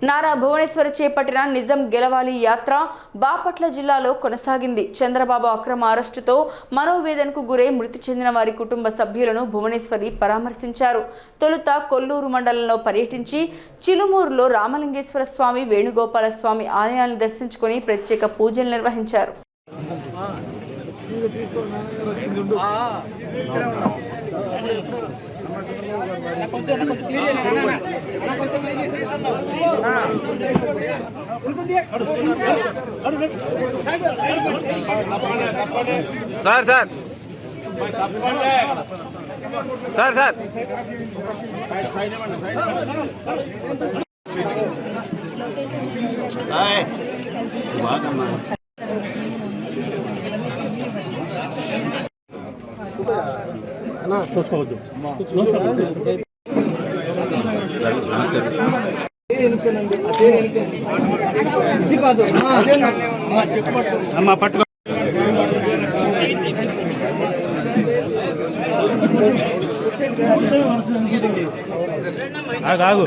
నారా భువనేశ్వర్ చేపట్టిన నిజం గెలవాలి యాత్ర బాపట్ల జిల్లాలో కొనసాగింది. చంద్రబాబు అక్రమ అరెస్టుతో మనోవేదనకు గురై మృతి చెందిన వారి కుటుంబ సభ్యులను భువనేశ్వరి పరామర్శించారు. తొలుత కొల్లూరు మండలంలో పర్యటించి చిలుమూరులో రామలింగేశ్వర స్వామి, వేణుగోపాల స్వామి ఆలయాలను దర్శించుకొని ప్రత్యేక పూజలు నిర్వహించారు. సార్ సార్ సార్ సార్ చూసుకోవద్దు అమ్మా పట్టుకో ఆగు